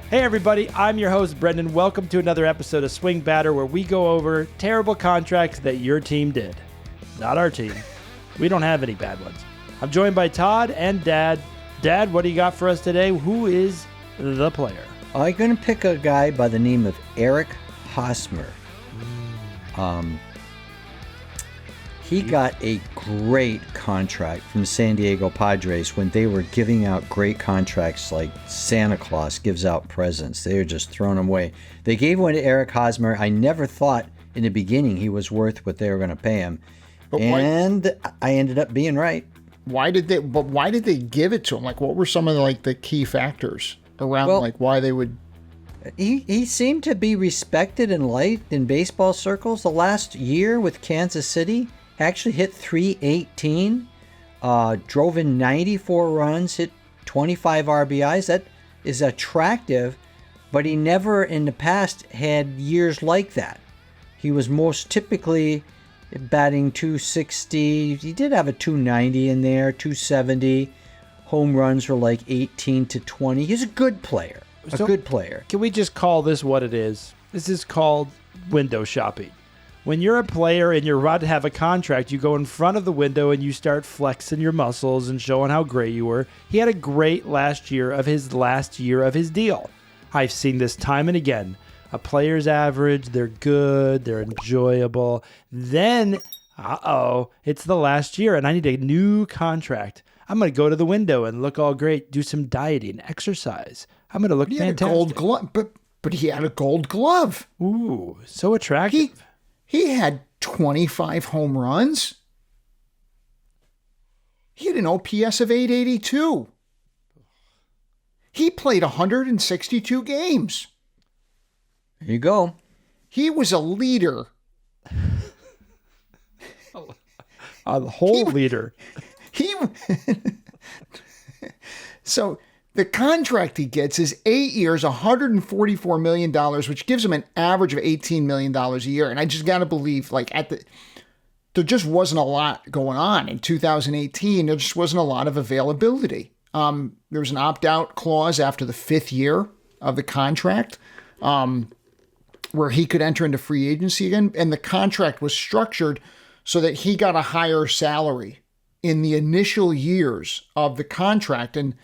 Hey everybody, I'm your host Brendan. Welcome to another episode of Swing Batter where we go over terrible contracts that your team did. Not our team. We don't have any bad ones. I'm joined by Todd and Dad. Dad, what do you got for us today? Who is the player? I'm going to pick a guy by the name of Eric Hosmer. He got a great contract from the San Diego Padres when they were giving out great contracts like Santa Claus gives out presents. They were just throwing them away. They gave one to Eric Hosmer. I never thought in the beginning he was worth what they were going to pay him. And I ended up being right. Why did they give it to him? Like, what were some of the key factors around why they would? He seemed to be respected and liked in baseball circles. The last year with Kansas City, actually hit .318, drove in 94 runs, hit 25 RBIs. That is attractive, but he never in the past had years like that. He was most typically batting .260. He did have a .290 in there, .270. Home runs were like 18 to 20. He's a good player. Good player. Can we just call this what it is? This is called window shopping. When you're a player and you're about to have a contract, you go in front of the window and you start flexing your muscles and showing how great you were. He had a great last year of his deal. I've seen this time and again. A player's average, they're good, they're enjoyable. Then, it's the last year and I need a new contract. I'm going to go to the window and look all great, do some dieting, exercise. I'm going to look fantastic. Had a gold glove, but he had a gold glove. Ooh, so attractive. He had 25 home runs. He had an OPS of 882. He played 162 games. There you go. He was a leader. A whole leader. So the contract he gets is 8 years, $144 million, which gives him an average of $18 million a year. And I just got to believe, there just wasn't a lot going on in 2018. There just wasn't a lot of availability. There was an opt-out clause after the 5th year of the contract, where he could enter into free agency again. And the contract was structured so that he got a higher salary in the initial years of the contract. And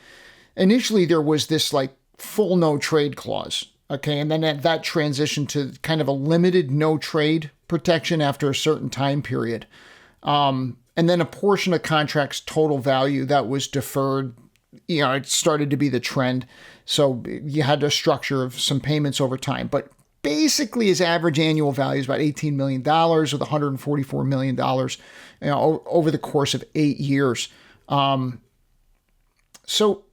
initially there was this full no trade clause. Okay. And then that transitioned to kind of a limited no trade protection after a certain time period. And then a portion of contract's total value that was deferred, it started to be the trend. So you had a structure of some payments over time, but basically his average annual value is about $18 million with $144 million, over the course of 8 years. So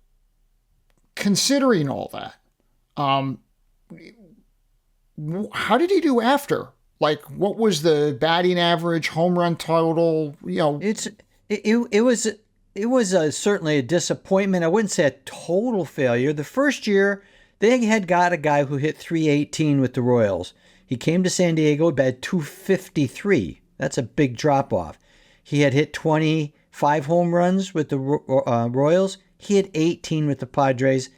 considering all that, how did he do after? What was the batting average, home run total? It was certainly a disappointment. I wouldn't say a total failure. The first year, they had got a guy who hit .318 with the Royals. He came to San Diego, batted .253. That's a big drop-off. He had hit 25 home runs with the Royals. He had 18 with the Padres.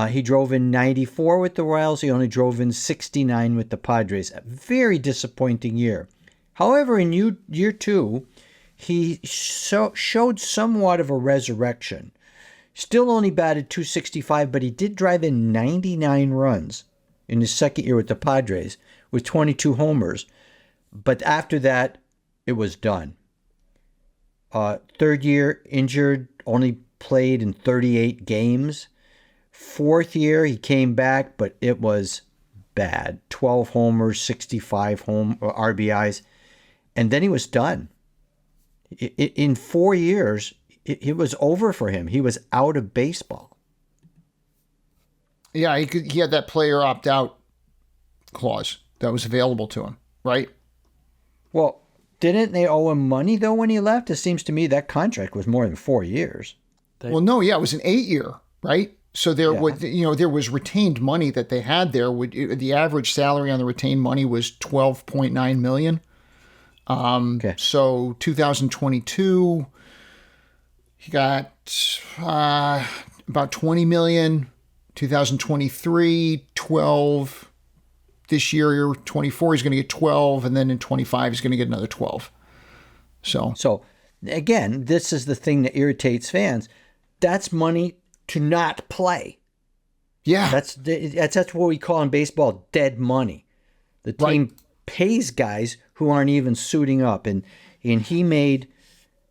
He drove in 94 with the Royals. He only drove in 69 with the Padres. A very disappointing year. However, in year 2, he showed somewhat of a resurrection. Still only batted .265, but he did drive in 99 runs in his second year with the Padres with 22 homers. But after that, it was done. Third year, injured, only played in 38 games. Fourth year, he came back, but it was bad. 12 homers, 65 RBIs, and then he was done. In 4 years, it was over for him. He was out of baseball. Yeah, he had that player opt-out clause that was available to him, right? Well, didn't they owe him money, though, when he left? It seems to me that contract was more than 4 years. Well, no, yeah, it was an 8-year, right? So there was retained money that they had there. The average salary on the retained money was $12.9 million. Okay. So 2022, he got about $20 million. 2023, 12. This year, 24, he's going to get 12. And then in 25, he's going to get another 12. So again, this is the thing that irritates fans. That's money to not play. Yeah. That's what we call in baseball dead money. The team pays guys who aren't even suiting up. And he made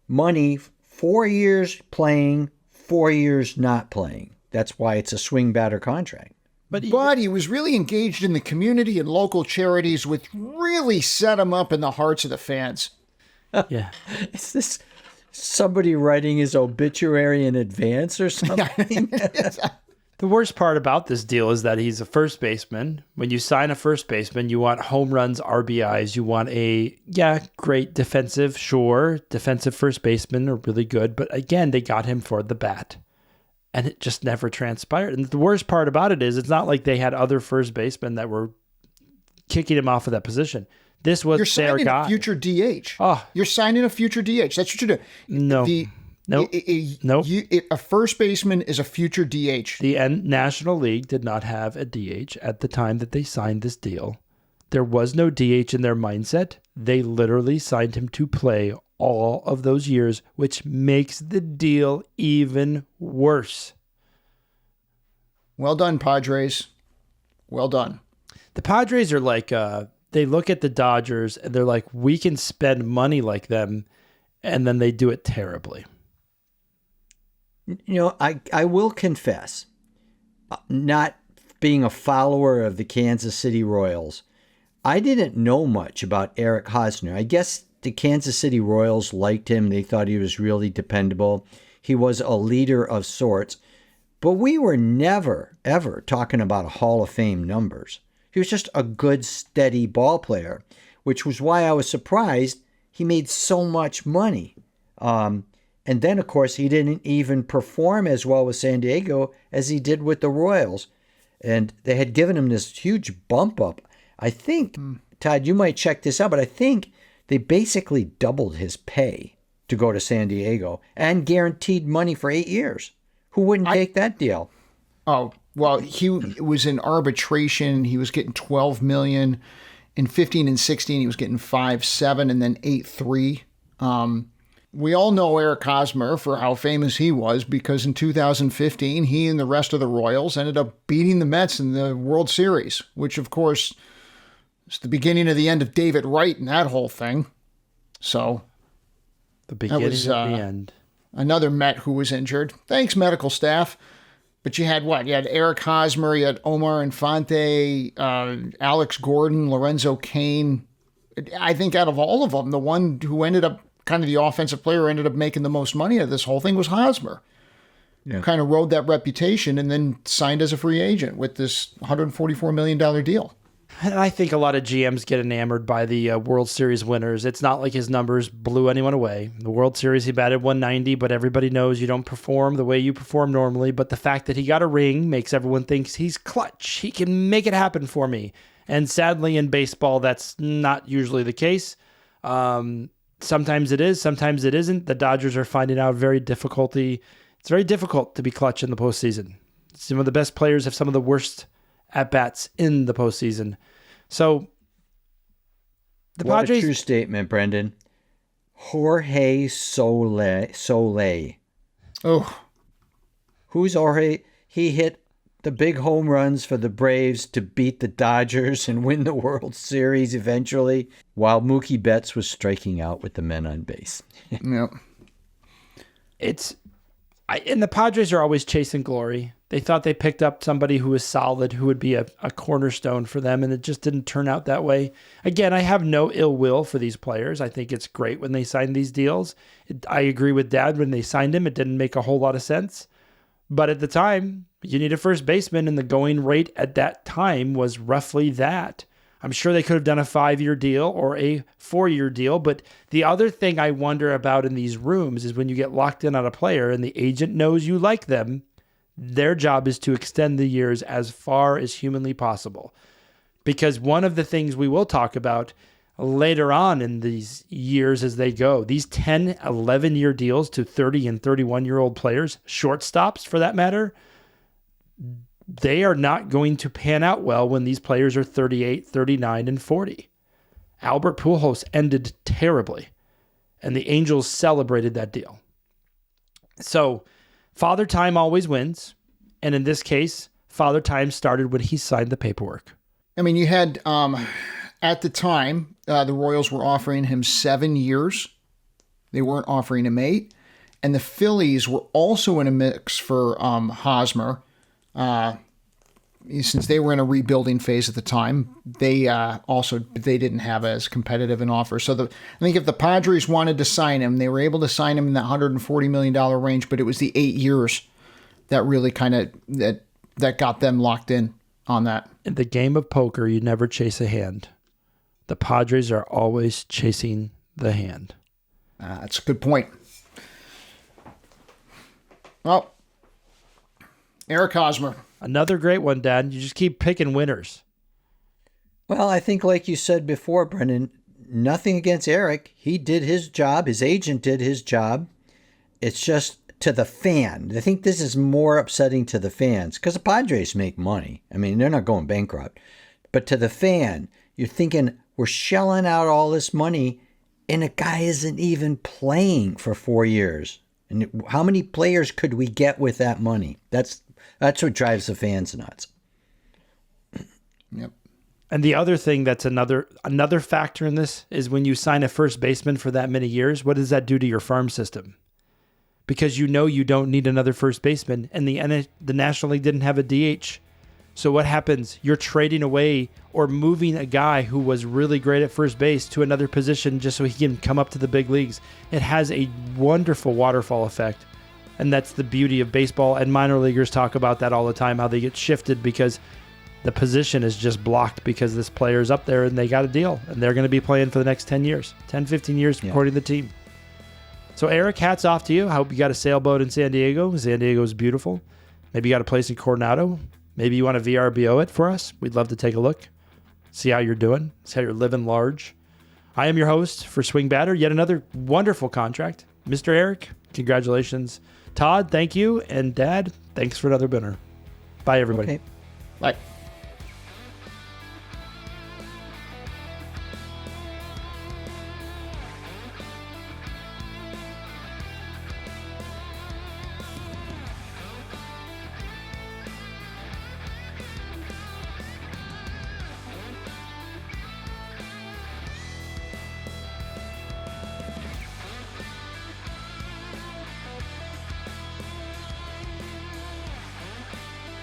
money 4 years playing, 4 years not playing. That's why it's a swing batter contract. But he was really engaged in the community and local charities, which really set him up in the hearts of the fans. Yeah. Is this somebody writing his obituary in advance or something? The worst part about this deal is that he's a first baseman. When you sign a first baseman, you want home runs, RBIs. You want great defensive first baseman are really good. But again, they got him for the bat. And it just never transpired. And the worst part about it is it's not like they had other first basemen that were kicking him off of that position. This was their guy. You're signing a future DH. Oh. You're signing a future DH. That's what you're doing. No. Nope. A first baseman is a future DH. The National League did not have a DH at the time that they signed this deal. There was no DH in their mindset. They literally signed him to play all of those years, which makes the deal even worse. Well done, Padres. Well done. The Padres are like, they look at the Dodgers and they're like, we can spend money like them, and then they do it terribly. I will confess, not being a follower of the Kansas City Royals, I didn't know much about Eric Hosmer. I guess the Kansas City Royals liked him. They thought he was really dependable. He was a leader of sorts. But we were never, ever talking about Hall of Fame numbers. He was just a good, steady ball player, which was why I was surprised he made so much money. And then, of course, he didn't even perform as well with San Diego as he did with the Royals. And they had given him this huge bump up. I think, Todd, you might check this out, but I think they basically doubled his pay to go to San Diego and guaranteed money for 8 years. Who wouldn't take that deal? Oh, well, he was in arbitration. He was getting $12 million. In 15 and 16, he was getting 5.7 and then 8.3. We all know Eric Hosmer for how famous he was because in 2015, he and the rest of the Royals ended up beating the Mets in the World Series, which, of course, is the beginning of the end of David Wright and that whole thing. So the beginning of the end. Another Met who was injured. Thanks, medical staff. But you had what? You had Eric Hosmer, you had Omar Infante, Alex Gordon, Lorenzo Cain. I think out of all of them, the one who ended up kind of the offensive player who ended up making the most money out of this whole thing was Hosmer. Yeah. Kind of rode that reputation and then signed as a free agent with this $144 million deal. And I think a lot of GMs get enamored by the World Series winners. It's not like his numbers blew anyone away. The World Series, he batted 190, but everybody knows you don't perform the way you perform normally. But the fact that he got a ring makes everyone think he's clutch. He can make it happen for me. And sadly, in baseball, that's not usually the case. Sometimes it is, sometimes it isn't. The Dodgers are finding out it's very difficult to be clutch in the postseason. Some of the best players have some of the worst at-bats in the postseason. So, what Padres... a true statement, Brendan. Jorge Soler. Oh. Who's Jorge? He hit the big home runs for the Braves to beat the Dodgers and win the World Series eventually, while Mookie Betts was striking out with the men on base. Yep. And the Padres are always chasing glory. They thought they picked up somebody who was solid, who would be a cornerstone for them, and it just didn't turn out that way. Again, I have no ill will for these players. I think it's great when they sign these deals. I agree with Dad when they signed him. It didn't make a whole lot of sense. But at the time, you need a first baseman, and the going rate at that time was roughly that. I'm sure they could have done a 5-year deal or a 4-year deal. But the other thing I wonder about in these rooms is when you get locked in on a player and the agent knows you like them, their job is to extend the years as far as humanly possible. Because one of the things we will talk about later on in these years as they go, these 10, 11-year deals to 30 and 31-year-old players, shortstops for that matter, they are not going to pan out well when these players are 38, 39, and 40. Albert Pujols ended terribly, and the Angels celebrated that deal. So Father Time always wins, and in this case, Father Time started when he signed the paperwork. I mean, you had, at the time, the Royals were offering him 7 years. They weren't offering him 8. And the Phillies were also in a mix for Hosmer. Since they were in a rebuilding phase at the time, they didn't have as competitive an offer. So I think if the Padres wanted to sign him, they were able to sign him in that $140 million range, but it was the 8 years that really kind of that got them locked in on that. In the game of poker, you never chase a hand. The Padres are always chasing the hand. That's a good point. Well, Eric Hosmer. Another great one, Dad. You just keep picking winners. Well, I think like you said before, Brendan, nothing against Eric. He did his job. His agent did his job. It's just to the fan. I think this is more upsetting to the fans because the Padres make money. I mean, they're not going bankrupt. But to the fan, you're thinking we're shelling out all this money and a guy isn't even playing for 4 years. And how many players could we get with that money? That's what drives the fans nuts. Yep. And the other thing that's another factor in this is when you sign a first baseman for that many years, what does that do to your farm system? Because you know you don't need another first baseman, and the National League didn't have a DH. So what happens? You're trading away or moving a guy who was really great at first base to another position just so he can come up to the big leagues. It has a wonderful waterfall effect. And that's the beauty of baseball. And minor leaguers talk about that all the time, how they get shifted because the position is just blocked because this player's up there and they got a deal. And they're going to be playing for the next 10 years, 10, 15 years, supporting the team. So, Eric, hats off to you. I hope you got a sailboat in San Diego. San Diego is beautiful. Maybe you got a place in Coronado. Maybe you want to VRBO it for us. We'd love to take a look, see how you're doing, see how you're living large. I am your host for Swing Batter. Yet another wonderful contract. Mr. Eric, congratulations. Todd, thank you. And Dad, thanks for another winner. Bye, everybody. Okay. Bye.